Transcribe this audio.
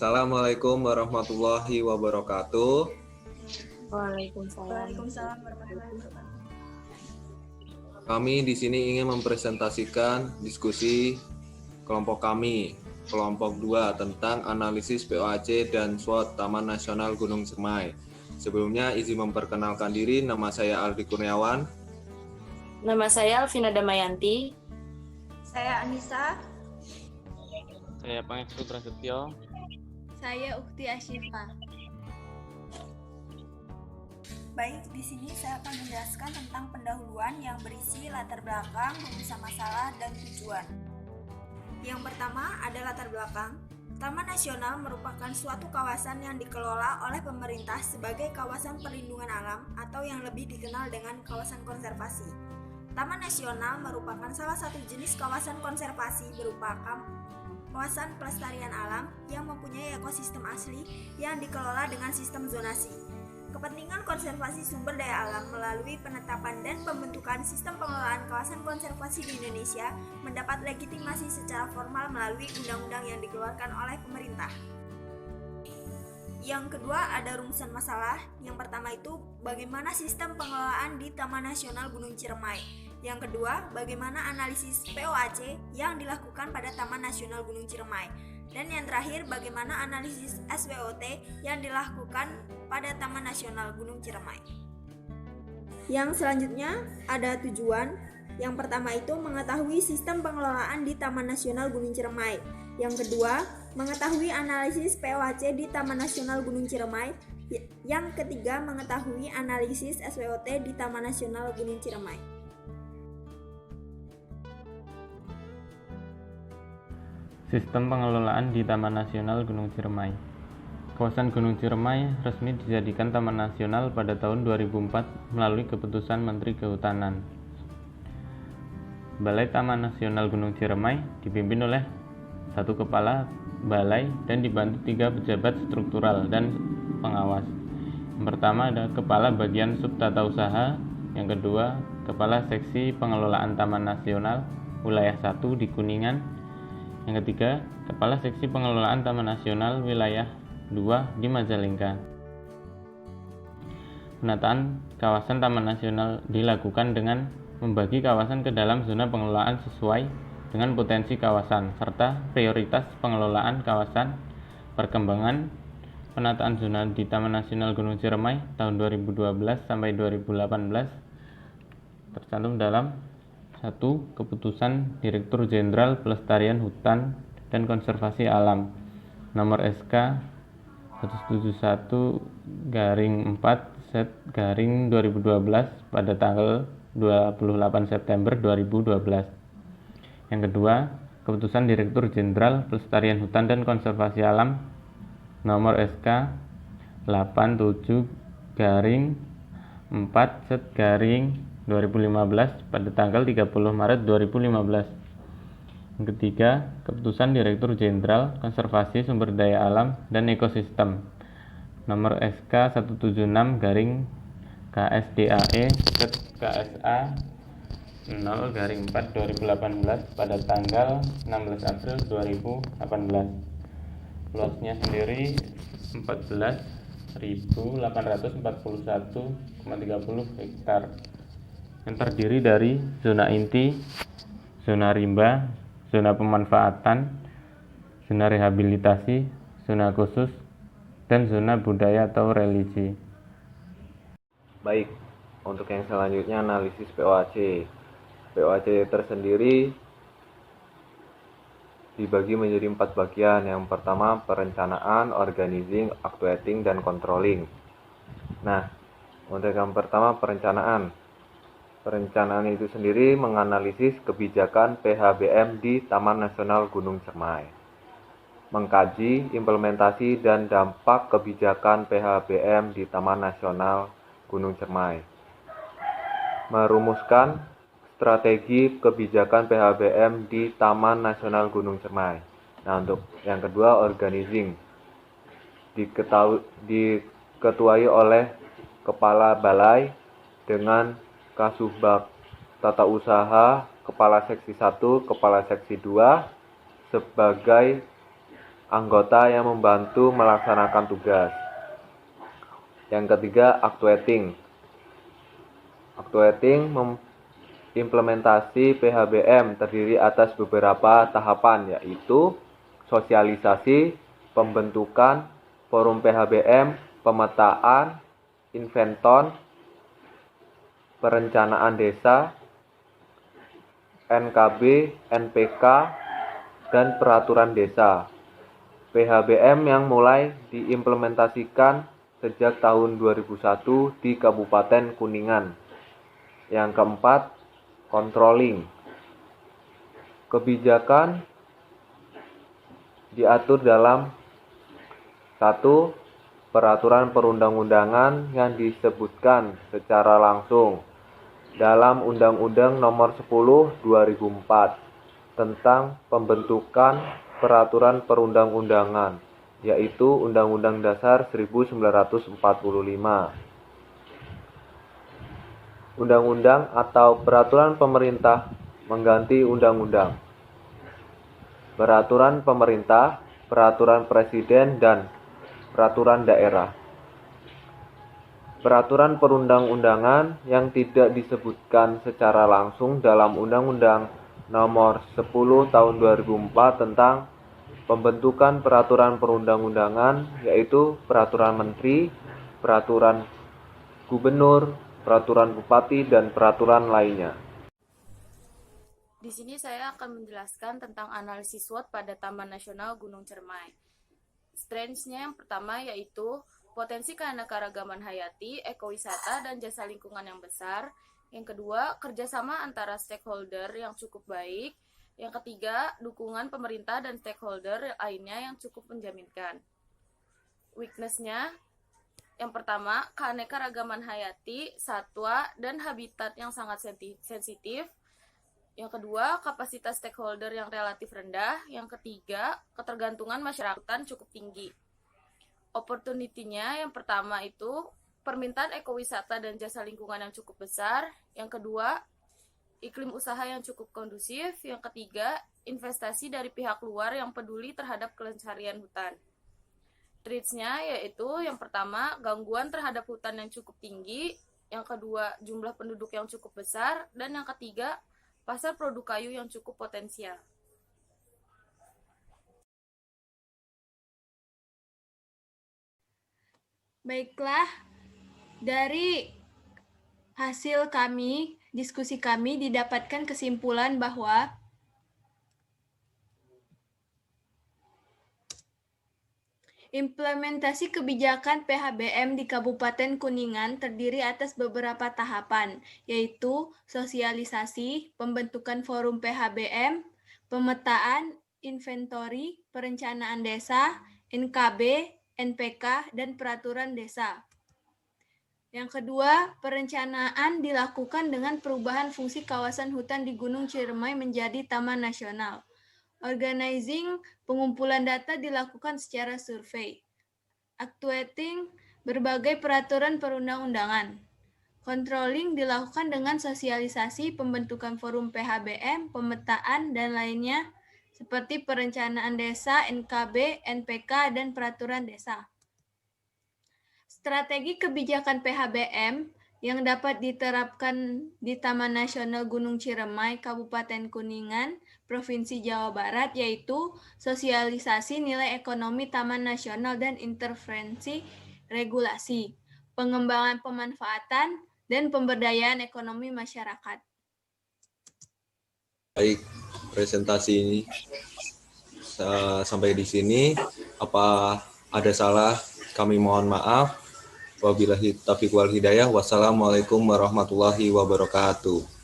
Assalamualaikum warahmatullahi wabarakatuh. Waalaikumsalam warahmatullahi wabarakatuh. Kami di sini ingin mempresentasikan diskusi kelompok kami, kelompok 2 tentang analisis POAC dan SWOT Taman Nasional Gunung Ciremai. Sebelumnya izin memperkenalkan diri, nama saya Aldi Kurniawan. Nama saya Alvina Damayanti. Saya Anissa. Saya Pangestu Prasetyo. Saya Ukti Asyifa. Baik, di sini saya akan menjelaskan tentang pendahuluan yang berisi latar belakang, rumusan masalah, dan tujuan. Yang pertama ada latar belakang. Taman Nasional merupakan suatu kawasan yang dikelola oleh pemerintah sebagai kawasan perlindungan alam atau yang lebih dikenal dengan kawasan konservasi. Taman Nasional merupakan salah satu jenis kawasan konservasi berupa kawasan pelestarian alam yang mempunyai ekosistem asli yang dikelola dengan sistem zonasi. Kepentingan konservasi sumber daya alam melalui penetapan dan pembentukan sistem pengelolaan kawasan konservasi di Indonesia mendapat legitimasi secara formal melalui undang-undang yang dikeluarkan oleh pemerintah. Yang kedua ada rumusan masalah. Yang pertama itu bagaimana sistem pengelolaan di Taman Nasional Gunung Ciremai. Yang kedua, bagaimana analisis POAC yang dilakukan pada Taman Nasional Gunung Ciremai. Dan yang terakhir, bagaimana analisis SWOT yang dilakukan pada Taman Nasional Gunung Ciremai. Yang selanjutnya ada tujuan. Yang pertama itu mengetahui sistem pengelolaan di Taman Nasional Gunung Ciremai. Yang kedua, mengetahui analisis POAC di Taman Nasional Gunung Ciremai. Yang ketiga, mengetahui analisis SWOT di Taman Nasional Gunung Ciremai. Sistem pengelolaan di Taman Nasional Gunung Ciremai. Kawasan Gunung Ciremai resmi dijadikan Taman Nasional pada tahun 2004 melalui keputusan Menteri Kehutanan. Balai Taman Nasional Gunung Ciremai dipimpin oleh satu kepala balai dan dibantu 3 pejabat struktural dan pengawas. Yang pertama ada Kepala Bagian Subtata Usaha, yang kedua Kepala Seksi Pengelolaan Taman Nasional Wilayah 1 di Kuningan, yang ketiga, Kepala Seksi Pengelolaan Taman Nasional Wilayah 2 di Majalengka. Penataan kawasan Taman Nasional dilakukan dengan membagi kawasan ke dalam zona pengelolaan sesuai dengan potensi kawasan, serta prioritas pengelolaan kawasan. Perkembangan penataan zona di Taman Nasional Gunung Ciremai tahun 2012 sampai 2018 tercantum dalam 1. Keputusan Direktur Jenderal Pelestarian Hutan dan Konservasi Alam Nomor SK 171/4/2012 pada tanggal 28 September 2012. Yang kedua, Keputusan Direktur Jenderal Pelestarian Hutan dan Konservasi Alam Nomor SK 87/4/2015 pada tanggal 30 Maret 2015. Yang ketiga, Keputusan Direktur Jenderal Konservasi Sumber Daya Alam dan Ekosistem Nomor SK 176/KSDAE/KSA 0/4/2018 pada tanggal 16 April 2018. Luasnya sendiri 14.841,30 hektar yang terdiri dari zona inti, zona rimba, zona pemanfaatan, zona rehabilitasi, zona khusus, dan zona budaya atau religi. Baik, untuk yang selanjutnya analisis POAC. POAC tersendiri dibagi menjadi 4 bagian. Yang pertama, perencanaan, organizing, actuating, dan controlling. Nah, untuk yang pertama, perencanaan. Perencanaan itu sendiri menganalisis kebijakan PHBM di Taman Nasional Gunung Ciremai, mengkaji implementasi dan dampak kebijakan PHBM di Taman Nasional Gunung Ciremai, merumuskan strategi kebijakan PHBM di Taman Nasional Gunung Ciremai. Nah, untuk yang kedua, organizing, diketuai oleh Kepala Balai dengan Kasubag Tata Usaha, Kepala Seksi 1, Kepala Seksi 2 sebagai anggota yang membantu melaksanakan tugas. Yang ketiga, actuating. Actuating implementasi PHBM terdiri atas beberapa tahapan, yaitu sosialisasi, pembentukan, forum PHBM, pemetaan, inventon, perencanaan desa, NKB, NPK, dan peraturan desa. PHBM yang mulai diimplementasikan sejak tahun 2001 di Kabupaten Kuningan. Yang keempat, controlling. Kebijakan diatur dalam 1. Peraturan perundang-undangan yang disebutkan secara langsung dalam Undang-Undang Nomor 10 2004 tentang pembentukan peraturan perundang-undangan, yaitu Undang-Undang Dasar 1945. Undang-undang atau peraturan pemerintah mengganti undang-undang. Peraturan pemerintah, peraturan presiden, dan peraturan daerah. Peraturan perundang-undangan yang tidak disebutkan secara langsung dalam Undang-Undang Nomor 10 Tahun 2004 tentang pembentukan peraturan perundang-undangan, yaitu peraturan menteri, peraturan gubernur, peraturan bupati, dan peraturan lainnya. Di sini saya akan menjelaskan tentang analisis SWOT pada Taman Nasional Gunung Ciremai. Strengths-nya yang pertama yaitu potensi keanekaragaman hayati, ekowisata, dan jasa lingkungan yang besar. Yang kedua, kerjasama antara stakeholder yang cukup baik. Yang ketiga, dukungan pemerintah dan stakeholder lainnya yang cukup menjaminkan. Weakness-nya, yang pertama, keanekaragaman hayati, satwa, dan habitat yang sangat sensitif. Yang kedua, kapasitas stakeholder yang relatif rendah. Yang ketiga, ketergantungan masyarakat cukup tinggi. Opportunity-nya yang pertama itu permintaan ekowisata dan jasa lingkungan yang cukup besar. Yang kedua, iklim usaha yang cukup kondusif. Yang ketiga, investasi dari pihak luar yang peduli terhadap kelestarian hutan. Threats-nya yaitu yang pertama, gangguan terhadap hutan yang cukup tinggi. Yang kedua, jumlah penduduk yang cukup besar. Dan yang ketiga, pasar produk kayu yang cukup potensial. Baiklah, dari hasil diskusi kami didapatkan kesimpulan bahwa implementasi kebijakan PHBM di Kabupaten Kuningan terdiri atas beberapa tahapan, yaitu sosialisasi, pembentukan forum PHBM, pemetaan, inventory, perencanaan desa, NKB, NPK, dan peraturan desa. Yang kedua, perencanaan dilakukan dengan perubahan fungsi kawasan hutan di Gunung Ciremai menjadi Taman Nasional. Organizing, pengumpulan data dilakukan secara survei. Actuating, berbagai peraturan perundang-undangan. Controlling dilakukan dengan sosialisasi, pembentukan forum PHBM, pemetaan, dan lainnya, seperti perencanaan desa, NKB, NPK, dan peraturan desa. Strategi kebijakan PHBM yang dapat diterapkan di Taman Nasional Gunung Ciremai, Kabupaten Kuningan, Provinsi Jawa Barat, yaitu sosialisasi nilai ekonomi Taman Nasional dan intervensi regulasi, pengembangan pemanfaatan, dan pemberdayaan ekonomi masyarakat. Baik, presentasi ini sampai di sini. Apa ada salah? Kami mohon maaf. Wabillahi taufiq wal hidayah. Wassalamualaikum warahmatullahi wabarakatuh.